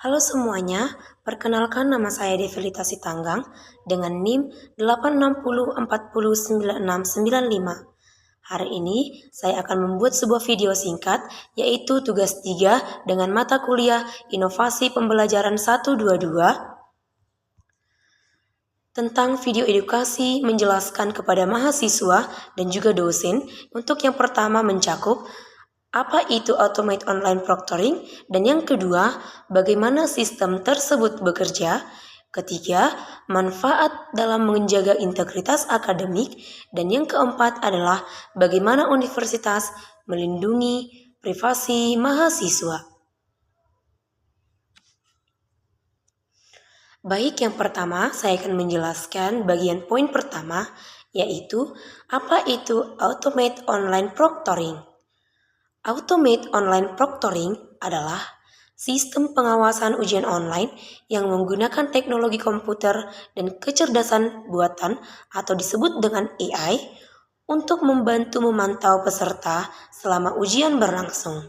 Halo semuanya, perkenalkan nama saya Devilita Sitanggang dengan NIM 860409695. Hari ini saya akan membuat sebuah video singkat yaitu tugas 3 dengan mata kuliah Inovasi Pembelajaran 122 tentang video edukasi menjelaskan kepada mahasiswa dan juga dosen. Untuk yang pertama mencakup apa itu Automate Online Proctoring, dan yang kedua, bagaimana sistem tersebut bekerja. Ketiga, manfaat dalam menjaga integritas akademik. Dan yang keempat adalah bagaimana universitas melindungi privasi mahasiswa. Baik, yang pertama saya akan menjelaskan bagian poin pertama, yaitu apa itu Automate Online Proctoring. Automate Online Proctoring adalah sistem pengawasan ujian online yang menggunakan teknologi komputer dan kecerdasan buatan atau disebut dengan AI untuk membantu memantau peserta selama ujian berlangsung.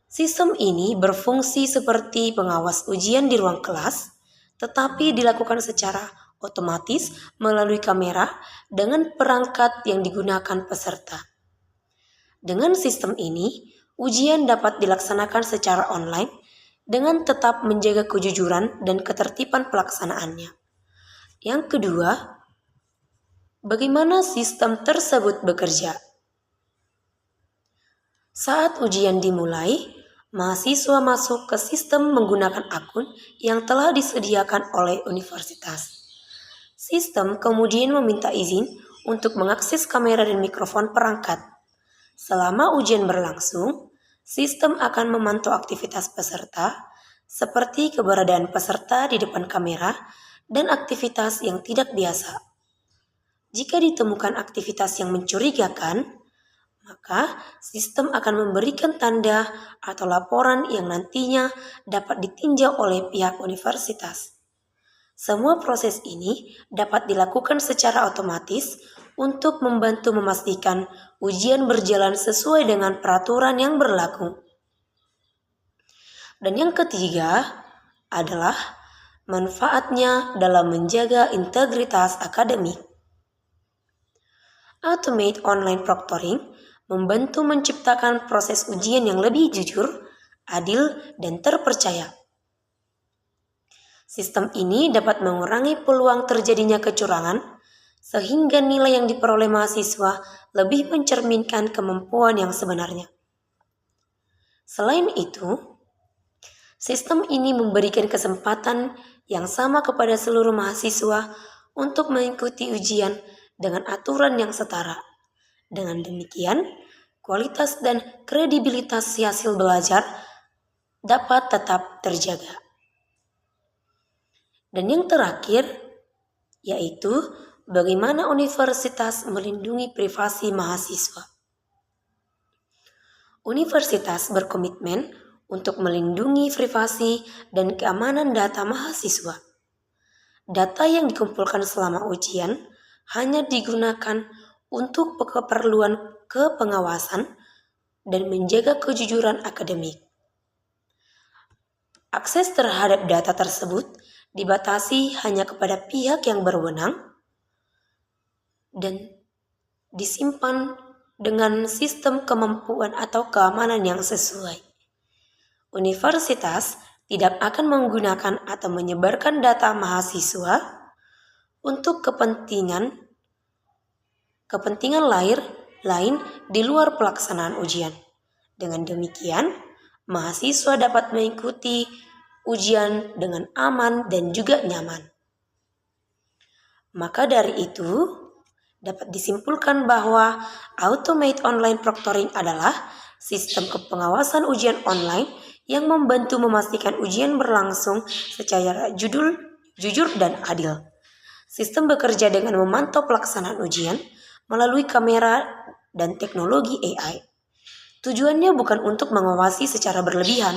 Sistem ini berfungsi seperti pengawas ujian di ruang kelas, tetapi dilakukan secara otomatis melalui kamera dengan perangkat yang digunakan peserta. Dengan sistem ini, ujian dapat dilaksanakan secara online dengan tetap menjaga kejujuran dan ketertiban pelaksanaannya. Yang kedua, bagaimana sistem tersebut bekerja? Saat ujian dimulai, mahasiswa masuk ke sistem menggunakan akun yang telah disediakan oleh universitas. Sistem kemudian meminta izin untuk mengakses kamera dan mikrofon perangkat. Selama ujian berlangsung, sistem akan memantau aktivitas peserta, seperti keberadaan peserta di depan kamera dan aktivitas yang tidak biasa. Jika ditemukan aktivitas yang mencurigakan, maka sistem akan memberikan tanda atau laporan yang nantinya dapat ditinjau oleh pihak universitas. Semua proses ini dapat dilakukan secara otomatis untuk membantu memastikan ujian berjalan sesuai dengan peraturan yang berlaku. Dan yang ketiga adalah manfaatnya dalam menjaga integritas akademik. Automate Online Proctoring membantu menciptakan proses ujian yang lebih jujur, adil, dan terpercaya. Sistem ini dapat mengurangi peluang terjadinya kecurangan, sehingga nilai yang diperoleh mahasiswa lebih mencerminkan kemampuan yang sebenarnya. Selain itu, sistem ini memberikan kesempatan yang sama kepada seluruh mahasiswa untuk mengikuti ujian dengan aturan yang setara. Dengan demikian, kualitas dan kredibilitas hasil belajar dapat tetap terjaga. Dan yang terakhir, yaitu bagaimana universitas melindungi privasi mahasiswa. Universitas berkomitmen untuk melindungi privasi dan keamanan data mahasiswa. Data yang dikumpulkan selama ujian hanya digunakan untuk keperluan kepengawasan dan menjaga kejujuran akademik. Akses terhadap data tersebut dibatasi hanya kepada pihak yang berwenang dan disimpan dengan sistem kemampuan atau keamanan yang sesuai. Universitas tidak akan menggunakan atau menyebarkan data mahasiswa untuk kepentingan lain di luar pelaksanaan ujian. Dengan demikian, mahasiswa dapat mengikuti ujian dengan aman dan juga nyaman. Maka dari itu, dapat disimpulkan bahwa Automate Online Proctoring adalah sistem pengawasan ujian online yang membantu memastikan ujian berlangsung secara jujur dan adil. Sistem bekerja dengan memantau pelaksanaan ujian melalui kamera dan teknologi AI. Tujuannya bukan untuk mengawasi secara berlebihan,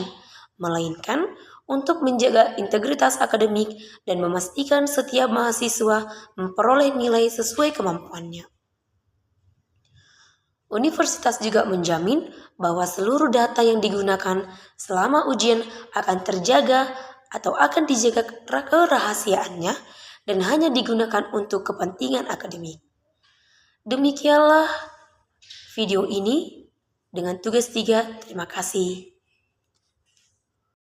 melainkan untuk menjaga integritas akademik dan memastikan setiap mahasiswa memperoleh nilai sesuai kemampuannya. Universitas juga menjamin bahwa seluruh data yang digunakan selama ujian akan terjaga atau akan dijaga kerahasiaannya dan hanya digunakan untuk kepentingan akademik. Demikianlah video ini dengan tugas 3. Terima kasih.